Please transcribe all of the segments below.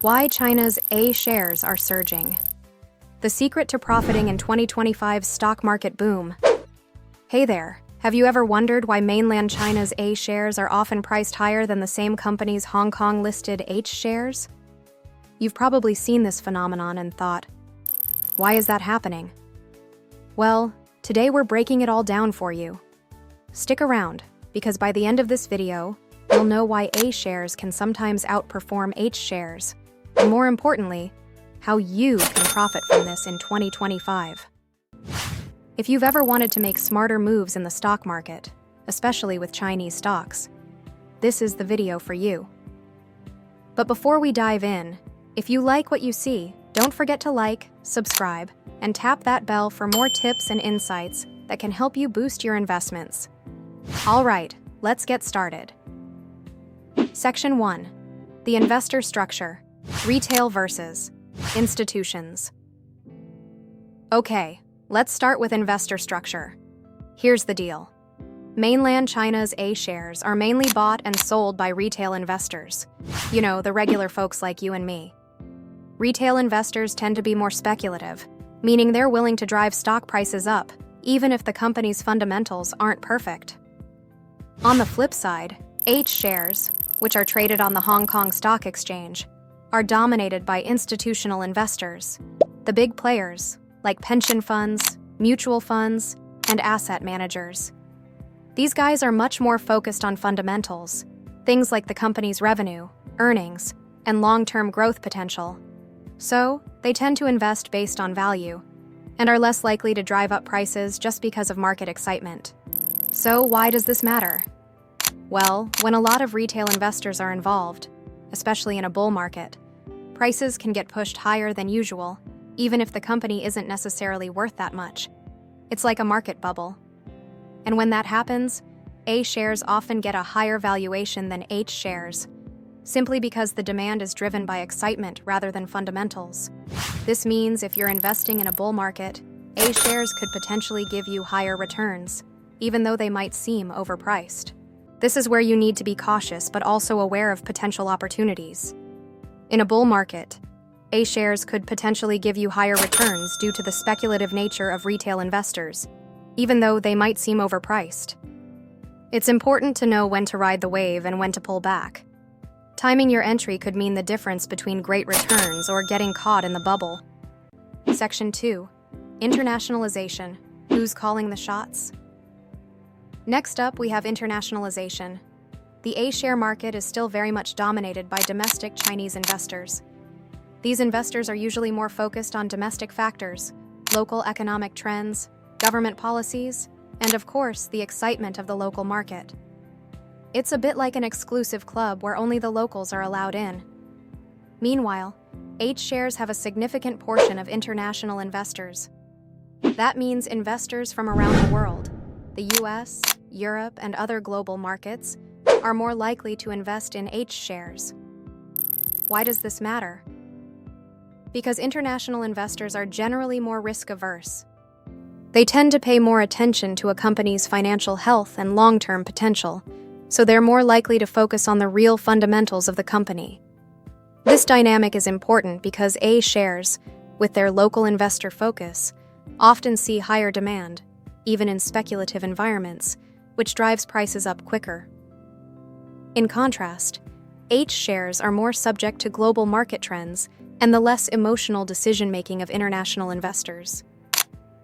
Why China's A shares are surging. The secret to profiting in 2025's stock market boom. Hey there, have you ever wondered why mainland China's A shares are often priced higher than the same company's Hong Kong-listed H shares? You've probably seen this phenomenon and thought, why is that happening? Well, today we're breaking it all down for you. Stick around, because by the end of this video, you'll know why A shares can sometimes outperform H shares, and more importantly, how you can profit from this in 2025. If you've ever wanted to make smarter moves in the stock market, especially with Chinese stocks, this is the video for you. But before we dive in, if you like what you see, don't forget to like, subscribe, and tap that bell for more tips and insights that can help you boost your investments. All right, let's get started. Section 1. The investor structure. Retail versus institutions. Okay, let's start with investor structure. Here's the deal. Mainland China's A shares are mainly bought and sold by retail investors. You know, the regular folks like you and me. Retail investors tend to be more speculative, meaning they're willing to drive stock prices up, even if the company's fundamentals aren't perfect. On the flip side, H shares, which are traded on the Hong Kong Stock Exchange, are dominated by institutional investors, the big players like pension funds, mutual funds, and asset managers. These guys are much more focused on fundamentals, things like the company's revenue, earnings, and long-term growth potential. So, they tend to invest based on value, and are less likely to drive up prices just because of market excitement. So, why does this matter? Well, when a lot of retail investors are involved, especially in a bull market, prices can get pushed higher than usual, even if the company isn't necessarily worth that much. It's like a market bubble. And when that happens, A shares often get a higher valuation than H shares, simply because the demand is driven by excitement rather than fundamentals. This means if you're investing in a bull market, A shares could potentially give you higher returns, even though they might seem overpriced. This is where you need to be cautious but also aware of potential opportunities. In a bull market, A shares could potentially give you higher returns due to the speculative nature of retail investors, even though they might seem overpriced. It's important to know when to ride the wave and when to pull back. Timing your entry could mean the difference between great returns or getting caught in the bubble. Section 2. Internationalization. Who's calling the shots? Next up, we have internationalization. The A-share market is still very much dominated by domestic Chinese investors. These investors are usually more focused on domestic factors, local economic trends, government policies, and of course, the excitement of the local market. It's a bit like an exclusive club where only the locals are allowed in. Meanwhile, H shares have a significant portion of international investors. That means investors from around the world, the US, Europe, and other global markets, are more likely to invest in H shares. Why does this matter? Because international investors are generally more risk-averse. They tend to pay more attention to a company's financial health and long-term potential, so they're more likely to focus on the real fundamentals of the company. This dynamic is important because A shares, with their local investor focus, often see higher demand, even in speculative environments, which drives prices up quicker. In contrast, H shares are more subject to global market trends and the less emotional decision-making of international investors.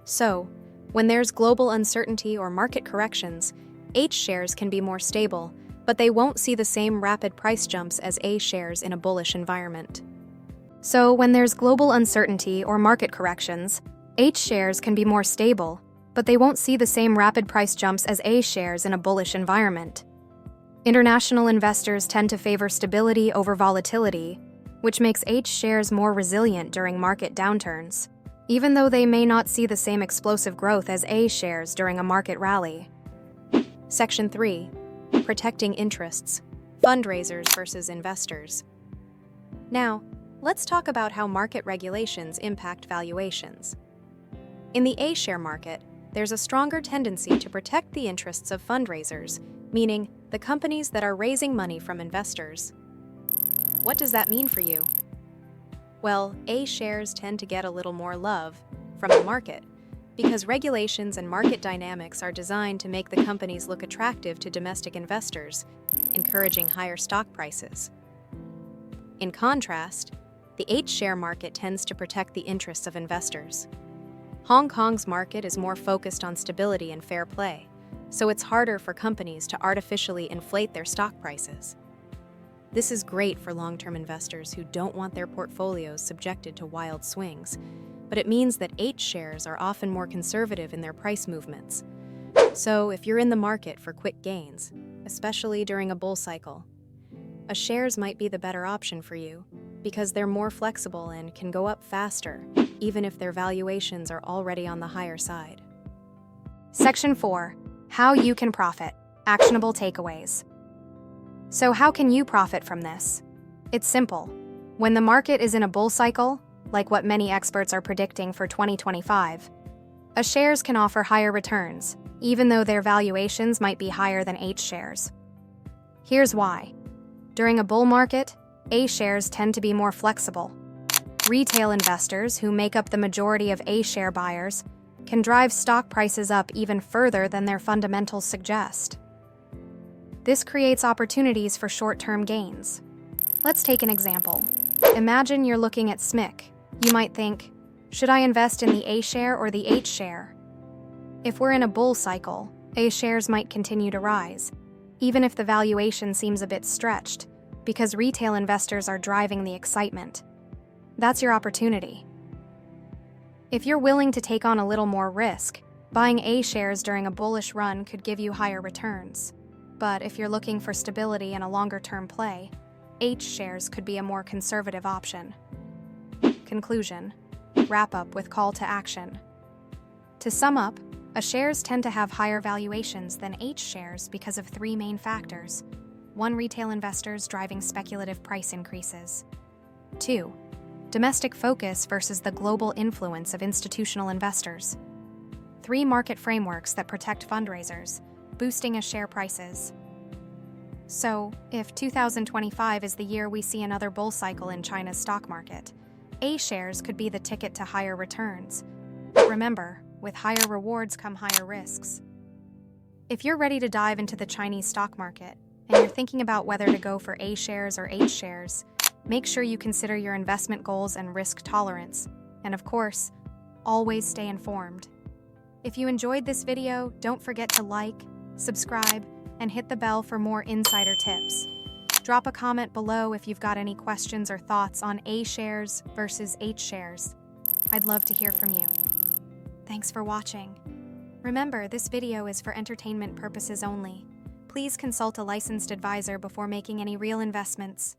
So, when there's global uncertainty or market corrections, H shares can be more stable, but they won't see the same rapid price jumps as A shares in a bullish environment. So, when there's global uncertainty or market corrections, H shares can be more stable, but they won't see the same rapid price jumps as A shares in a bullish environment. International investors tend to favor stability over volatility, which makes H shares more resilient during market downturns, even though they may not see the same explosive growth as A shares during a market rally. Section 3. Protecting interests. Fundraisers versus investors. Now, let's talk about how market regulations impact valuations. In the A-share market, there's a stronger tendency to protect the interests of fundraisers, meaning the companies that are raising money from investors. What does that mean for you? Well, A shares tend to get a little more love from the market because regulations and market dynamics are designed to make the companies look attractive to domestic investors, encouraging higher stock prices. In contrast, the H share market tends to protect the interests of investors. Hong Kong's market is more focused on stability and fair play, so it's harder for companies to artificially inflate their stock prices. This is great for long-term investors who don't want their portfolios subjected to wild swings, but it means that H shares are often more conservative in their price movements. So if you're in the market for quick gains, especially during a bull cycle, A shares might be the better option for you because they're more flexible and can go up faster, even if their valuations are already on the higher side. Section 4. How you can profit. Actionable takeaways. So how can you profit from this? It's simple. When the market is in a bull cycle, like what many experts are predicting for 2025, A shares can offer higher returns, even though their valuations might be higher than H shares. Here's why. During a bull market, A shares tend to be more flexible. Retail investors, who make up the majority of A share buyers, can drive stock prices up even further than their fundamentals suggest. This creates opportunities for short-term gains. Let's take an example. Imagine you're looking at SMIC. You might think, should I invest in the A share or the H share? If we're in a bull cycle, A shares might continue to rise, even if the valuation seems a bit stretched, because retail investors are driving the excitement. That's your opportunity. If you're willing to take on a little more risk, buying A shares during a bullish run could give you higher returns. But if you're looking for stability and a longer-term play, H shares could be a more conservative option. Conclusion. Wrap up with call to action. To sum up, A shares tend to have higher valuations than H shares because of three main factors. 1. Retail investors driving speculative price increases. 2. Domestic focus versus the global influence of institutional investors. 3. Market frameworks that protect fundraisers, boosting A share prices. So, if 2025 is the year we see another bull cycle in China's stock market, A shares could be the ticket to higher returns. But remember, with higher rewards come higher risks. If you're ready to dive into the Chinese stock market, and you're thinking about whether to go for A shares or H shares, make sure you consider your investment goals and risk tolerance. And of course, always stay informed. If you enjoyed this video, don't forget to like, subscribe, and hit the bell for more insider tips. Drop a comment below if you've got any questions or thoughts on A shares versus H shares. I'd love to hear from you. Thanks for watching. Remember, this video is for entertainment purposes only. Please consult a licensed advisor before making any real investments.